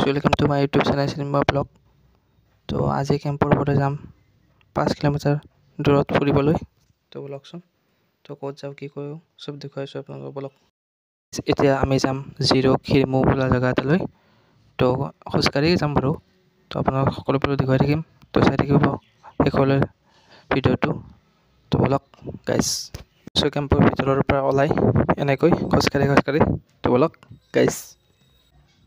Welcome to my YouTube channel Cinema Blog. তো আজি কেম্পৰ পৰা যাম 5 কিলোমিটাৰ দূৰত ফুৰিবলৈ। তো বলকচোন তো ক'ত যাওঁ কি কৰোঁ সব দেখুৱাইছোঁ আপোনালোকক বলক। এতিয়া আমি যাম জিৰ' খিৰমু বোলা জেগা এটালৈ। তো খোজকাঢ়ি যাম বাৰু। তো আপোনালোকক সকলোবোৰ দেখুৱাই থাকিম। তো চাই থাকিব শেষলৈ ভিডিঅ'টো। তো বলক গাইজ। কেম্পৰ ভিতৰৰ পৰা ওলাই এনেকৈ খোজকাঢ়ি তো বলক গাইজ।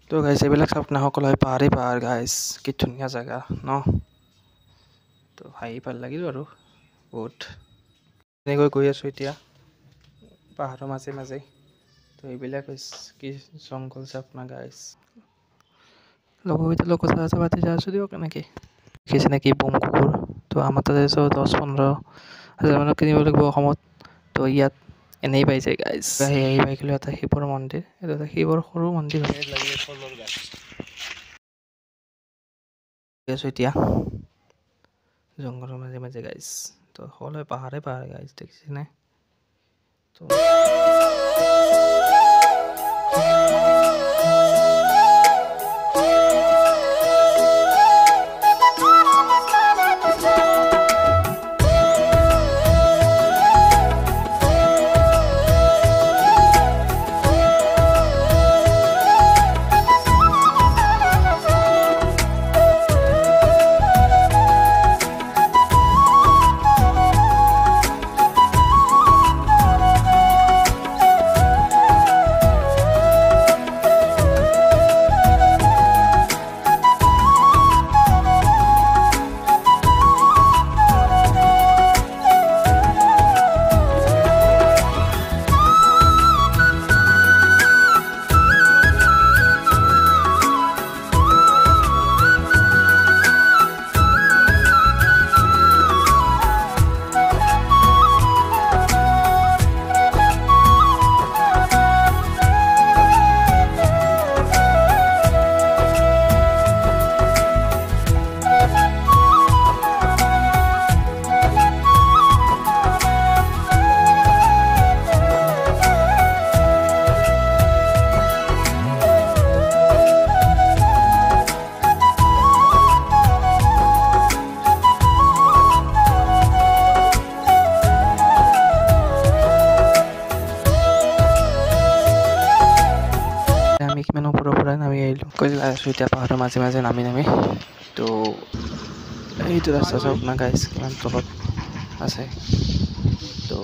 তো গাইজ এইবিলাক চাওক না সকলোৱে পাহাৰ গাইজ কি ধুনীয়া জেগা ন। তো হাঁহি ভাল লাগিল আৰু বহুত এনেকৈ গৈ আছোঁ এতিয়া পাহাৰৰ মাজে তো এইবিলাক কি জংঘল চাওক না গাইজ। লগৰকেইটাৰ লগত কথা পাতি যাই আছোঁ দিয়ক এনেকৈ দেখিছে নেকি বম কুকুৰ। তো আমাৰ তাতে 10-15 হাজাৰ মানত কিনিব লাগিব অসমত। তো ইয়াত এনেই পাই যায় গাইজ। এই পাইছিলোঁ এটা শিৱৰ মন্দিৰ, এইটো এটা শিৱৰ সৰু মন্দিৰ আছোঁ এতিয়া জংঘলৰ মাজে গাইজ। তো সকলোৱে পাহাৰে গাইজ দেখিছেনে। তো আমি কিমান ওপৰৰ পৰা নামি আহিলোঁ কৈ আছোঁ এতিয়া পাহাৰৰ মাজে নামি তো এইটো ৰাস্তা চাওক না গাইজ কিমান তলত আছে। তো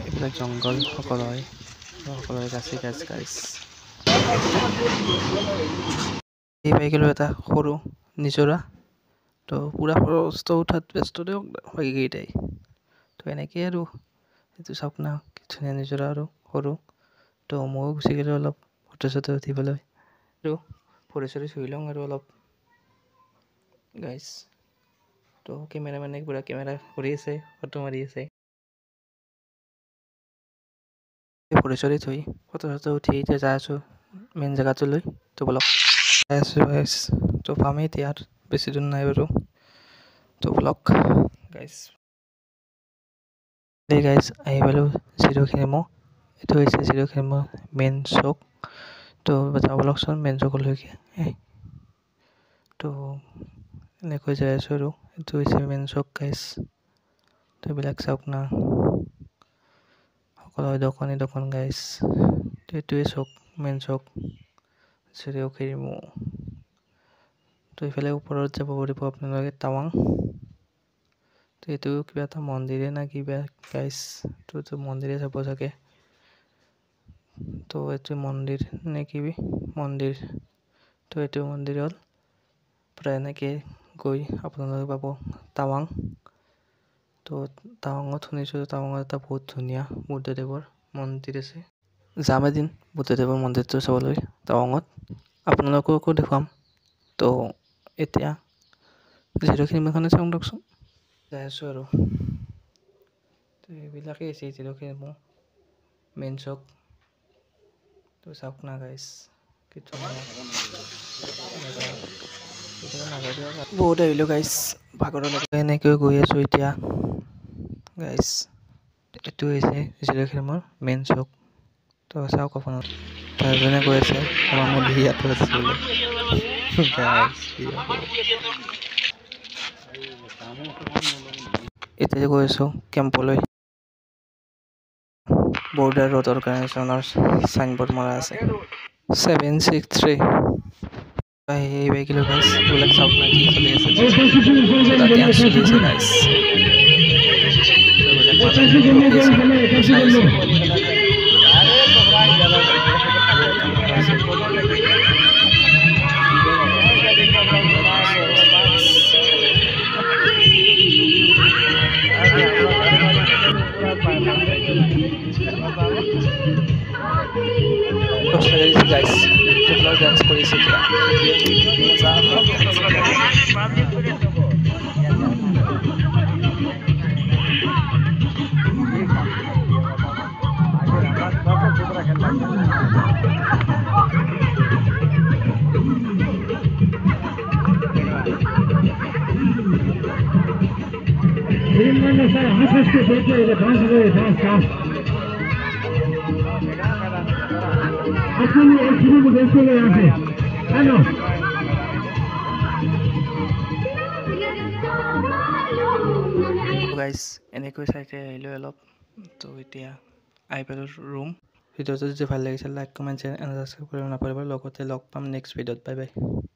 এইবিলাক জংঘল সকলোৱে গাছেই গাইজ। এই পাই গ'লোঁ এটা সৰু নিজৰা। তো পূৰা খৰচ উঠাত ব্যস্ত দিয়ক বাকীকেইটাই। তো এনেকেই আৰু এইটো চাওক না কি ধুনীয়া নিজৰা আৰু সৰু। তো ময়ো গুচি গ'লোঁ অলপ ফটো উঠিবলৈ আৰু ভৰি চুই লওঁ আৰু অলপ গাইজ। তো কেমেৰামেনে পুৰা কেমেৰা কৰি আছে ফটো মাৰি আছে। ভৰি থৈ ফটো উঠি এতিয়া যাই আছোঁ মেইন জেগাটোলৈ। তো বলক যাই আছোঁ গাইজ। তো পামেই এতিয়া বেছি দূৰ নাই বাৰু। তো বলক গাইজ আহি পালোঁ জিৰ' খিৰমু। এইটো হৈছে জিৰ' খিৰমু মেইন চৌক। তো যাব বলকচোন মেইন চৌকলৈকে। তো এনেকৈ যাই আছোঁ আৰু এইটো হৈছে মেইন চৌক গাইজ। তো এইবিলাক চাওক না সকলোৱে দোকান গাইজ। তো এইটোৱে চৌক মেইন চৌক জিৰ' খিৰমু। তো এইফালে ওপৰত যাব পাৰিব আপোনালোকে টাৱাং। তো এইটো কিবা এটা মন্দিৰে না কিবা গাইজ। তো এইটো মন্দিৰে যাব চাগে। তো এইটো মন্দিৰ নে কি মন্দিৰ। তো এইটো মন্দিৰ হ'ল প্ৰায় এনেকৈ গৈ আপোনালোকে পাব টাৱাং। তো টাৱাঙত শুনিছোঁ টাৱাঙত এটা বহুত ধুনীয়া বুদ্ধদেৱৰ মন্দিৰ আছে। যাম এদিন বুদ্ধদেৱৰ মন্দিৰটো চাবলৈ টাৱাঙত, আপোনালোককো দেখুৱাম। তো এতিয়া জিৰ' খিৰমুখনে চাওঁ দিয়কচোন যাই আছোঁ আৰু। তো এইবিলাকেই আছে জিৰ' খিৰমু মেইন চৌক। তো চাওক না গাইজ কি ধুনীয়া বহুত আহিলোঁ গাইজ ভাগৰলৈকে এনেকৈ গৈ আছোঁ এতিয়া গাইজ। এইটো হৈছে জিৰ' খিৰমুৰ মেইন চৌক। তো চাওক আপোনালোকে এজনে কৈ আছে আমাৰ মন্দিৰ ইয়াতো আছে বোলে। গাইছ এতিয়া গৈ আছোঁ কেম্পলৈ বৰ্ডাৰ ৰোড অৰ্গেনাইজেশ্যনৰ চাইনবোৰ্ড মৰা আছে 763 এই বাইকিলো গাইছ এইবিলাক চাওক না কি চলি আছে তাতে ডান্স চলি আছে গাইছ এইবিলাক মানুহ ৰখি আছে চাই আছে guys total dance কৰিছে এতিয়া মজা গাইজ এনেকৈ চাইতে আহিলো অলপ তো এতিয়া আই পালোঁ ৰুম ভিডিঅ'টো যদি ভাল লাগিছে like comment share and subscribe কৰিব নাপাহৰিব লগতে লগ পাম নেক্সট ভিডিঅ'ত বাই বাই